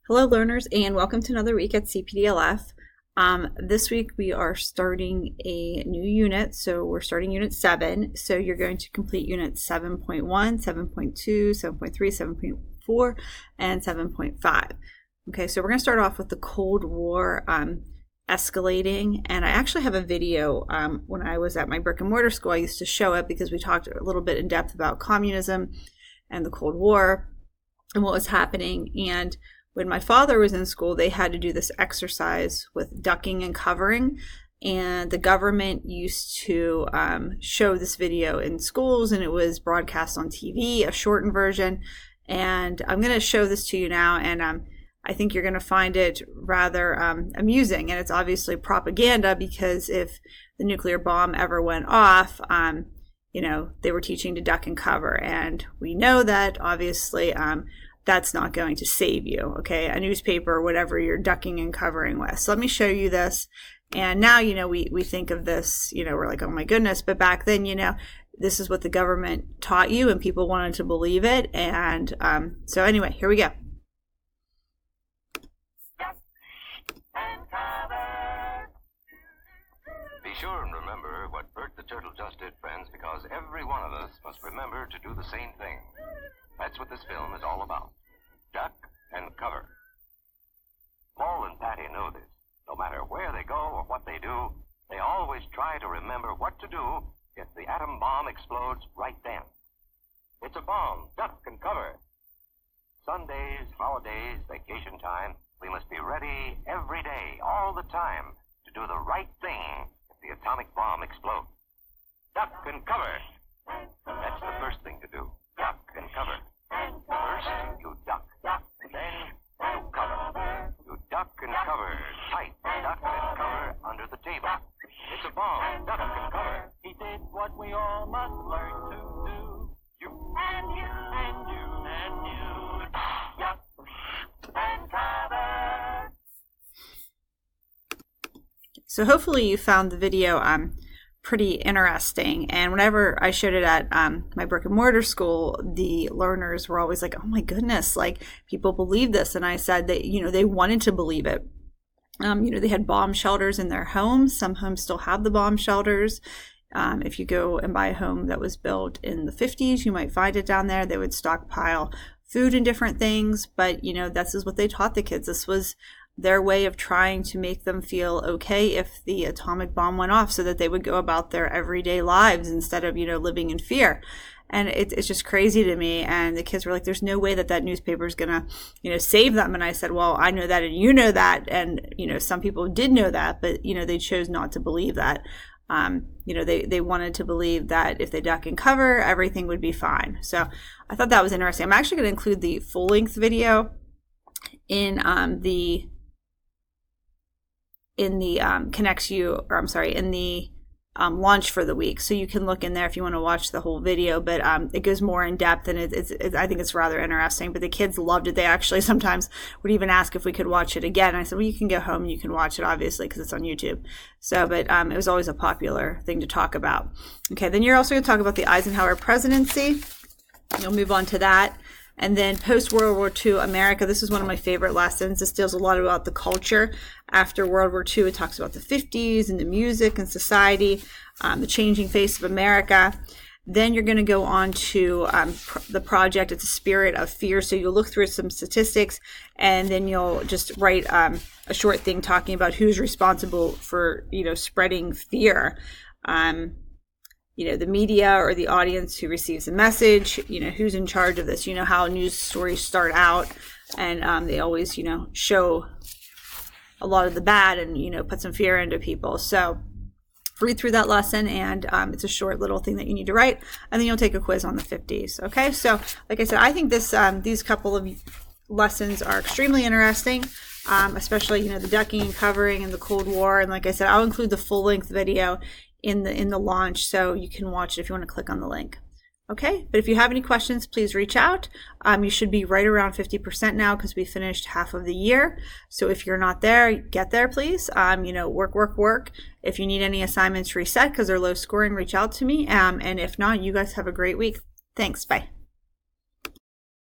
Hello learners, and welcome to another week at CPDLF. This week we are starting a new unit, so we're starting unit 7. So you're going to complete unit 7.1, 7.2, 7.3, 7.4, and 7.5. Okay, so we're going to start off with the Cold War escalating, and I actually have a video when I was at my brick and mortar school. I used to show it because we talked a little bit in depth about communism and the Cold War and what was happening. And when my father was in school, they had to do this exercise with ducking and covering, and the government used to show this video in schools, and it was broadcast on TV, a shortened version. And I'm going to show this to you now, and I think you're going to find it rather amusing. And it's obviously propaganda, because if the nuclear bomb ever went off, they were teaching to duck and cover, and we know that obviously that's not going to save you, okay? A newspaper, whatever you're ducking and covering with. So let me show you this. And now, we think of this, we're like, oh my goodness. But back then, this is what the government taught you, and people wanted to believe it. And so anyway, here we go. Be sure and remember what Bert the Turtle just did, friends, because every one of us must remember to do the same thing. That's what this film is all about. Duck and cover. Paul and Patty know this. No matter where they go or what they do, they always try to remember what to do if the atom bomb explodes right then. It's a bomb. Duck and cover. Sundays, holidays, vacation time, we must be ready every day, all the time, to do the right thing if the atomic bomb explodes. Duck and cover. That's the first thing to do. Duck and cover. First, you duck. Then, you cover. You duck and cover. Tight. Duck and cover under the table. It's a bomb. Duck and cover. He did what we all must learn to do. You and you and you and you. Duck and cover. So hopefully you found the video pretty interesting, and whenever I showed it at my brick and mortar school, the learners were always like, oh my goodness, like people believe this. And I said that they wanted to believe it. They had bomb shelters in their homes. Some homes still have the bomb shelters. If you go and buy a home that was built in the 50s, you might find it down there. They would stockpile food and different things, but this is what they taught the kids. This was their way of trying to make them feel okay if the atomic bomb went off, so that they would go about their everyday lives instead of living in fear. And it's just crazy to me. And the kids were like, there's no way that newspaper is gonna save them. And I said, well, I know that, and you know that, and some people did know that, but they chose not to believe that. They wanted to believe that if they duck and cover, everything would be fine. So I thought that was interesting. I'm actually going to include the full-length video in the launch for the week, so you can look in there if you want to watch the whole video. But it goes more in depth, and I think it's rather interesting. But the kids loved it. They actually sometimes would even ask if we could watch it again. And I said, well, you can go home and you can watch it, obviously, because it's on YouTube. So, but it was always a popular thing to talk about. Okay, then you're also going to talk about the Eisenhower presidency. You'll move on to that. And then post-World War II America, this is one of my favorite lessons. This deals a lot about the culture after World War II. It talks about the 50s and the music and society, the changing face of America. Then you're going to go on to the project. It's a spirit of fear. So you'll look through some statistics, and then you'll just write a short thing talking about who's responsible for, spreading fear. The media or the audience who receives the message, who's in charge of this. How news stories start out, and they always, show a lot of the bad and, put some fear into people. So read through that lesson, and it's a short little thing that you need to write, and then you'll take a quiz on the 50s. Okay, so like I said, I think these couple of lessons are extremely interesting, especially, the ducking and covering and the Cold War. And like I said, I'll include the full-length video in the launch, so you can watch it if you want to click on the link. Okay, but if you have any questions, please reach out. You should be right around 50% now, because we finished half of the year. So if you're not there, get there, please. Work. If you need any assignments reset because they're low scoring, reach out to me. And if not, you guys have a great week. Thanks. Bye.